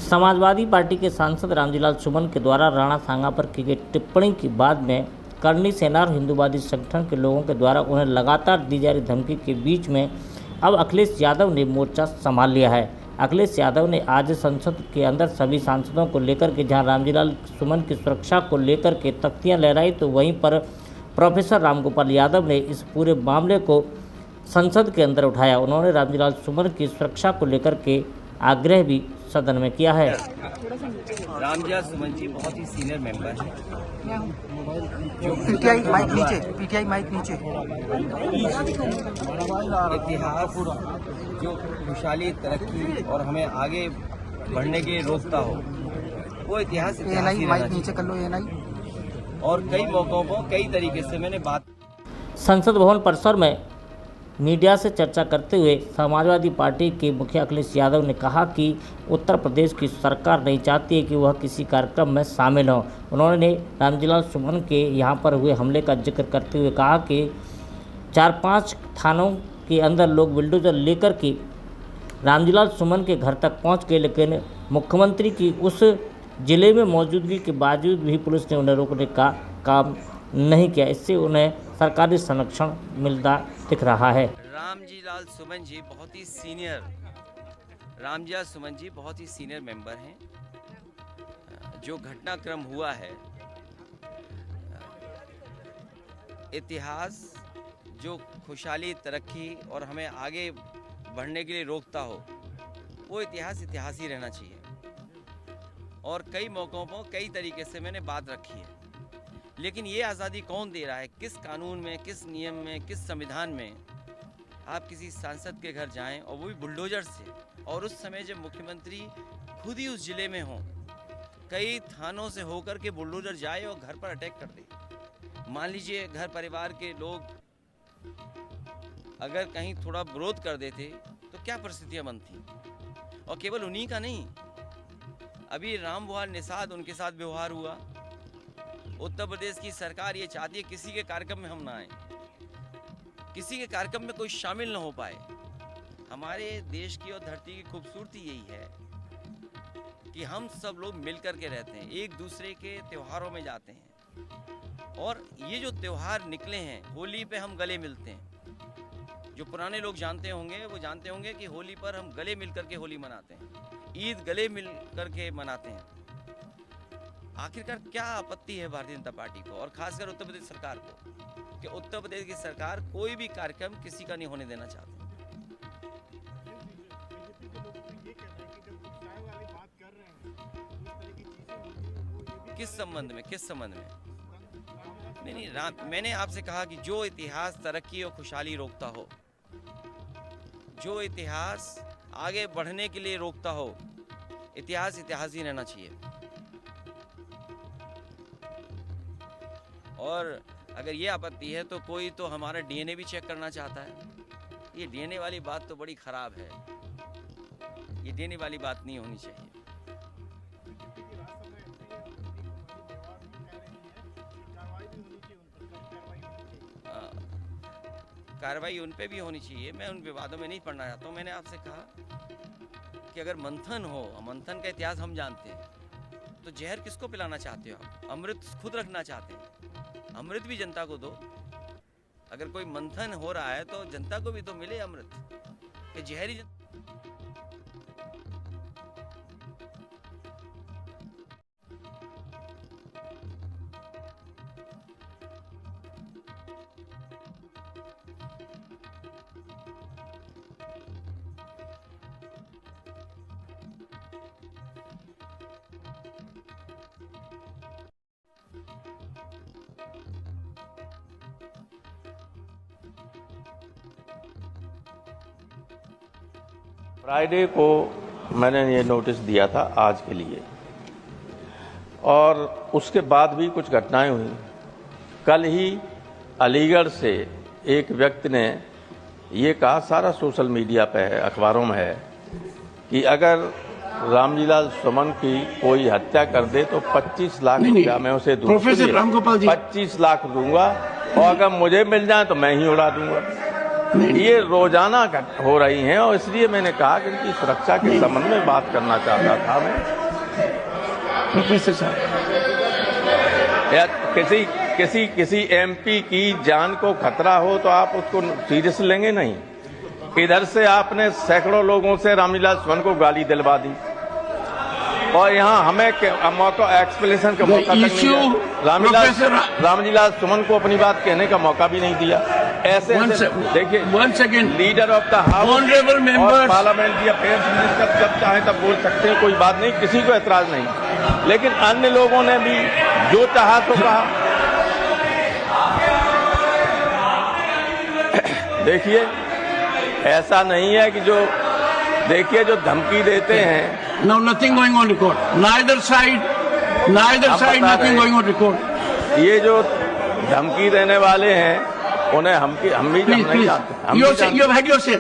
Samajwadi party के सांसद रामजीलाल सुमन के द्वारा राणा सांगा पर की गई टिप्पणी के बाद में करनी सेना और हिंदूवादी संगठन के लोगों के द्वारा उन्हें लगातार दी जा रही धमकी के बीच में अब अखिलेश यादव ने मोर्चा संभाल लिया है। अखिलेश यादव ने आज संसद के अंदर सभी सांसदों को लेकर के जहां रामजीलाल सुमन की सुरक्षा को लेकर के तख्तियां लहराई, तो वहीं पर प्रोफेसर रामगोपाल यादव ने इस पूरे मामले को संसद के अंदर उठाया। उन्होंने रामजीलाल सुमन की सुरक्षा को लेकर के आग्रह भी सदन में किया है। रामजीलाल सुमन जी बहुत ही सीनियर मेंबर हैं। पीटीआई माइक नीचे। इतिहास जो खुशहाली, तरक्की और हमें आगे बढ़ने के लिए रोकता हो, वो इतिहास माइक नीचे कर लो। और कई मौकों पर कई तरीके से मैंने बात संसद भवन परिसर में मीडिया से चर्चा करते हुए समाजवादी पार्टी के मुखिया अखिलेश यादव ने कहा कि उत्तर प्रदेश की सरकार नहीं चाहती है कि वह किसी कार्यक्रम में शामिल हो। उन्होंने रामजीलाल सुमन के यहां पर हुए हमले का जिक्र करते हुए कहा कि 4-5 थानों के अंदर लोग बुलडोजर लेकर के रामजीलाल सुमन के घर तक पहुंच गए, लेकिन मुख्यमंत्री की उस जिले में मौजूदगी के बावजूद भी पुलिस ने उन्हें रोकने का काम नहीं किया। इससे उन्हें सरकारी संरक्षण मिलता दिख रहा है। रामजीलाल सुमन जी बहुत ही सीनियर मेंबर हैं। जो घटनाक्रम हुआ है, इतिहास जो खुशहाली, तरक्की और हमें आगे बढ़ने के लिए रोकता हो, वो इतिहास ही रहना चाहिए। और कई मौकों पर कई तरीके से मैंने बात रखी है, लेकिन ये आज़ादी कौन दे रहा है? किस कानून में, किस नियम में, किस संविधान में आप किसी सांसद के घर जाएं, और वो भी बुलडोजर से, और उस समय जब मुख्यमंत्री खुद ही उस जिले में हों, कई थानों से होकर के बुलडोजर जाए और घर पर अटैक कर दे। मान लीजिए घर परिवार के लोग अगर कहीं थोड़ा विरोध कर देते तो क्या परिस्थितियां बनती। और केवल उन्हीं का नहीं, अभी रामविहार निषाद, उनके साथ व्यवहार हुआ। उत्तर प्रदेश की सरकार ये चाहती है किसी के कार्यक्रम में हम ना आए, किसी के कार्यक्रम में कोई शामिल ना हो पाए। हमारे देश की और धरती की खूबसूरती यही है कि हम सब लोग मिलकर के रहते हैं, एक दूसरे के त्योहारों में जाते हैं। और ये जो त्योहार निकले हैं, होली पे हम गले मिलते हैं। जो पुराने लोग जानते होंगे वो जानते होंगे कि होली पर हम गले मिल करके होली मनाते हैं, ईद गले मिल करके मनाते हैं। आखिरकार क्या आपत्ति है भारतीय जनता पार्टी को, और खासकर उत्तर प्रदेश सरकार को, कि उत्तर प्रदेश की सरकार कोई भी कार्यक्रम किसी का नहीं होने देना चाहती। किस संबंध में? नहीं, मैंने आपसे कहा कि जो इतिहास तरक्की और खुशहाली रोकता हो, जो इतिहास आगे बढ़ने के लिए रोकता हो, इतिहास ही रहना चाहिए। और अगर ये आपत्ति है तो कोई तो हमारा डीएनए भी चेक करना चाहता है। ये डीएनए वाली बात तो बड़ी खराब है, ये डीएनए वाली बात नहीं होनी चाहिए। कार्रवाई उन पे भी होनी चाहिए। मैं उन विवादों में नहीं पड़ना चाहता हूँ। मैंने आपसे कहा कि अगर मंथन हो, मंथन का इतिहास हम जानते हैं, तो जहर किसको पिलाना चाहते हो आप? अमृत खुद रखना चाहते हैं, अमृत भी जनता को दो। अगर कोई मंथन हो रहा है तो जनता को भी तो मिले अमृत, कि जहरी फ्राइडे को मैंने ये नोटिस दिया था आज के लिए, और उसके बाद भी कुछ घटनाएं हुई। कल ही अलीगढ़ से एक व्यक्ति ने ये कहा, सारा सोशल मीडिया पे है, अखबारों में है, कि अगर रामजीलाल सुमन की कोई हत्या कर दे तो 25 लाख रुपया मैं उसे दूंगा। प्रोफेसर रामगोपाल जी 25 लाख दूंगा, और अगर मुझे मिल जाए तो मैं ही उड़ा दूंगा। ये रोजाना हो रही हैं और इसलिए मैंने कहा कि इनकी सुरक्षा के संबंध में बात करना चाहता था मैं। प्रोफेसर साहब, या किसी एमपी की जान को खतरा हो तो आप उसको सीरियस लेंगे नहीं। इधर से आपने सैकड़ों लोगों से रामलीला सुमन को गाली दिलवा दी और यहाँ हमें मौका एक्सप्लेनेशन का मौका तक नहीं दिया। रामलीला सुमन को अपनी बात कहने का मौका भी नहीं दिया। ऐसे देखिए, once again, leader of the house Honorable members, parliamentary affairs minister जब चाहे तब बोल सकते हैं, कोई बात नहीं, किसी को एतराज नहीं। लेकिन अन्य लोगों ने भी जो चाहा तो कहा। देखिए, ऐसा नहीं है कि जो देखिए जो धमकी देते हैं। No, nothing going on record. Neither side, nothing going on record. ये जो धमकी देने वाले हैं उन्हें हम भी नहीं जानते। You have had your say.